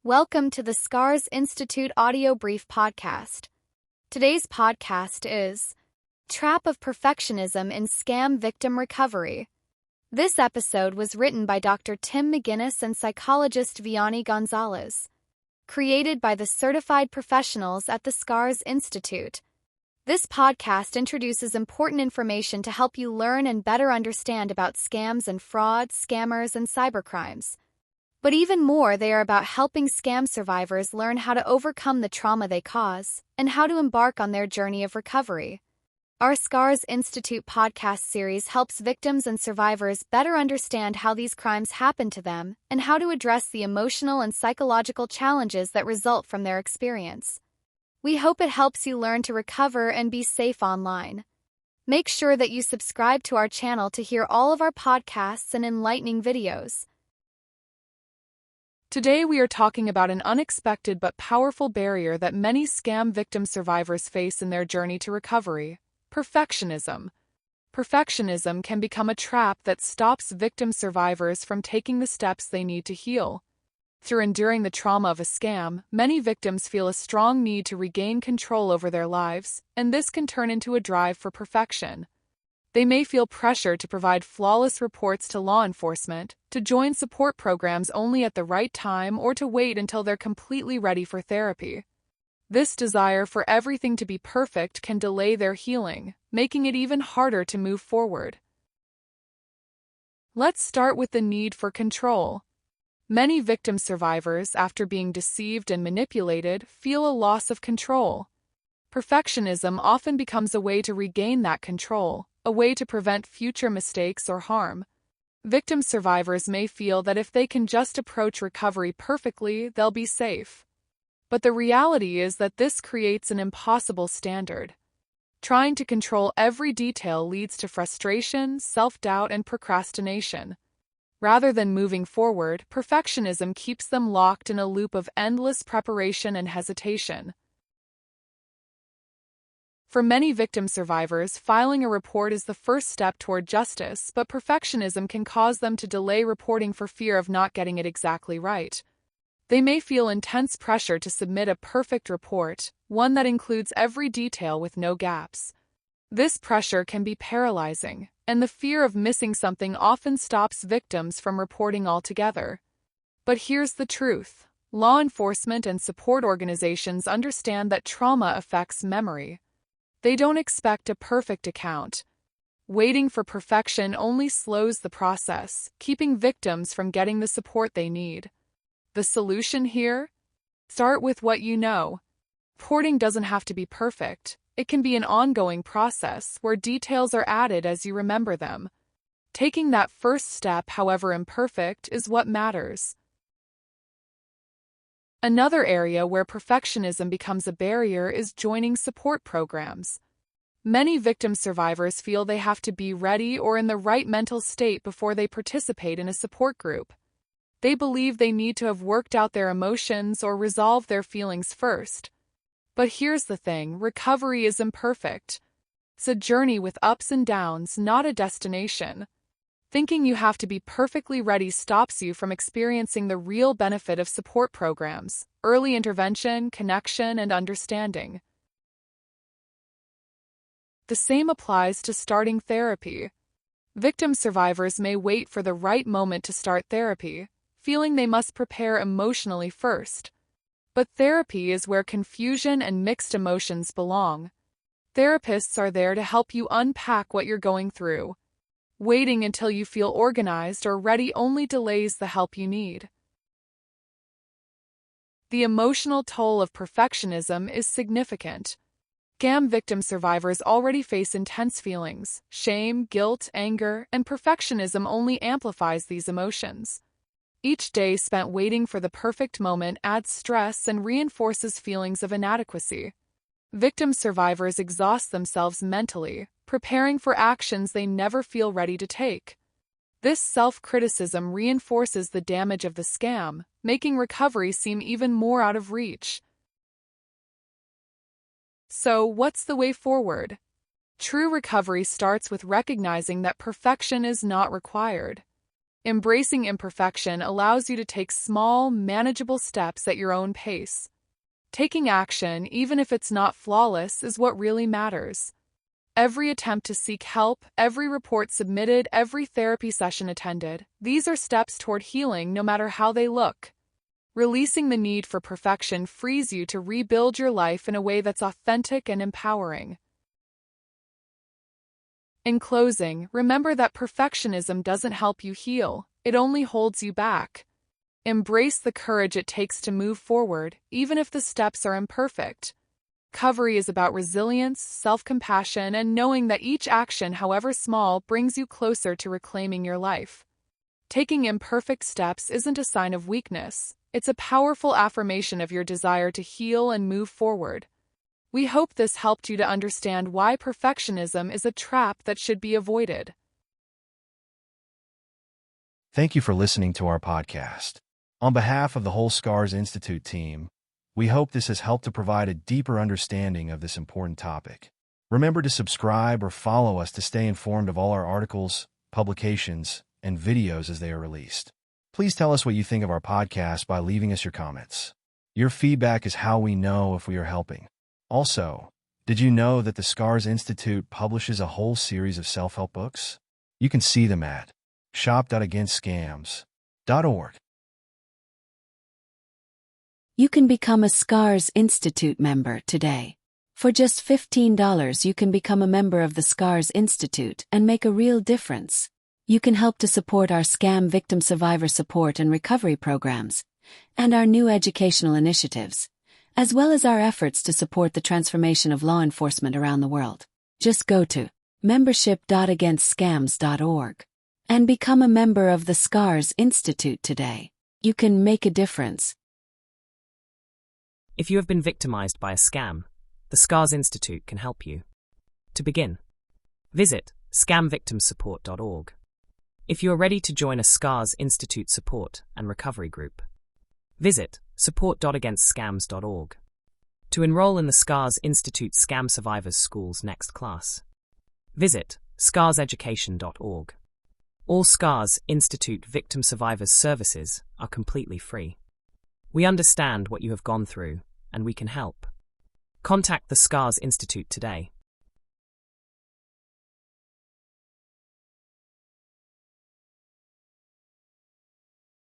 Welcome to the Scars Institute audio brief podcast. Today's podcast is Trap of Perfectionism in Scam Victim Recovery. This episode was written by Dr. McGuinness and psychologist Vianey Gonzalez, created by the certified professionals at the Scars Institute. This podcast introduces important information to help you learn and better understand about scams and frauds, scammers, and cybercrimes. But even more, they are about helping scam survivors learn how to overcome the trauma they cause and how to embark on their journey of recovery. Our Scars Institute podcast series helps victims and survivors better understand how these crimes happen to them and how to address the emotional and psychological challenges that result from their experience. We hope it helps you learn to recover and be safe online. Make sure that you subscribe to our channel to hear all of our podcasts and enlightening videos. Today we are talking about an unexpected but powerful barrier that many scam victim survivors face in their journey to recovery: perfectionism. Perfectionism can become a trap that stops victim survivors from taking the steps they need to heal. Through enduring the trauma of a scam, many victims feel a strong need to regain control over their lives, and this can turn into a drive for perfection. They may feel pressure to provide flawless reports to law enforcement, to join support programs only at the right time, or to wait until they're completely ready for therapy. This desire for everything to be perfect can delay their healing, making it even harder to move forward. Let's start with the need for control. Many victim survivors, after being deceived and manipulated, feel a loss of control. Perfectionism often becomes a way to regain that control, a way to prevent future mistakes or harm. Victim survivors may feel that if they can just approach recovery perfectly, they'll be safe. But the reality is that this creates an impossible standard. Trying to control every detail leads to frustration, self-doubt, and procrastination. Rather than moving forward, perfectionism keeps them locked in a loop of endless preparation and hesitation. For many victim survivors, filing a report is the first step toward justice, but perfectionism can cause them to delay reporting for fear of not getting it exactly right. They may feel intense pressure to submit a perfect report, one that includes every detail with no gaps. This pressure can be paralyzing, and the fear of missing something often stops victims from reporting altogether. But here's the truth: law enforcement and support organizations understand that trauma affects memory. They don't expect a perfect account. Waiting for perfection only slows the process, keeping victims from getting the support they need. The solution here? Start with what you know. Reporting doesn't have to be perfect. It can be an ongoing process where details are added as you remember them. Taking that first step, however imperfect, is what matters. Another area where perfectionism becomes a barrier is joining support programs. Many victim survivors feel they have to be ready or in the right mental state before they participate in a support group. They believe they need to have worked out their emotions or resolved their feelings first. But here's the thing: recovery is imperfect. It's a journey with ups and downs, not a destination. Thinking you have to be perfectly ready stops you from experiencing the real benefit of support programs: early intervention, connection, and understanding. The same applies to starting therapy. Victim survivors may wait for the right moment to start therapy, feeling they must prepare emotionally first. But therapy is where confusion and mixed emotions belong. Therapists are there to help you unpack what you're going through. Waiting until you feel organized or ready only delays the help you need. The emotional toll of perfectionism is significant. Scam victim survivors already face intense feelings: shame, guilt, anger, and perfectionism only amplifies these emotions. Each day spent waiting for the perfect moment adds stress and reinforces feelings of inadequacy. Victim survivors exhaust themselves mentally, preparing for actions they never feel ready to take. This self-criticism reinforces the damage of the scam, making recovery seem even more out of reach. So, what's the way forward? True recovery starts with recognizing that perfection is not required. Embracing imperfection allows you to take small, manageable steps at your own pace. Taking action, even if it's not flawless, is what really matters. Every attempt to seek help, every report submitted, every therapy session attended, these are steps toward healing no matter how they look. Releasing the need for perfection frees you to rebuild your life in a way that's authentic and empowering. In closing, remember that perfectionism doesn't help you heal, it only holds you back. Embrace the courage it takes to move forward, even if the steps are imperfect. Recovery is about resilience, self-compassion, and knowing that each action, however small, brings you closer to reclaiming your life. Taking imperfect steps isn't a sign of weakness, it's a powerful affirmation of your desire to heal and move forward. We hope this helped you to understand why perfectionism is a trap that should be avoided. Thank you for listening to our podcast. On behalf of the Whole Scars Institute team, we hope this has helped to provide a deeper understanding of this important topic. Remember to subscribe or follow us to stay informed of all our articles, publications, and videos as they are released. Please tell us what you think of our podcast by leaving us your comments. Your feedback is how we know if we are helping. Also, did you know that the Scars Institute publishes a whole series of self-help books? You can see them at shop.againstscams.org. You can become a Scars Institute member today. For just $15, you can become a member of the Scars Institute and make a real difference. You can help to support our scam victim survivor support and recovery programs, and our new educational initiatives, as well as our efforts to support the transformation of law enforcement around the world. Just go to membership.againstscams.org and become a member of the Scars Institute today. You can make a difference. If you have been victimized by a scam, the Scars Institute can help you. To begin, visit scamvictimsupport.org. If you are ready to join a Scars Institute support and recovery group, visit support.againstscams.org. To enroll in the Scars Institute Scam Survivors School's next class, visit scarseducation.org. All Scars Institute Victim Survivors services are completely free. We understand what you have gone through, and we can help. Contact the Scars Institute today.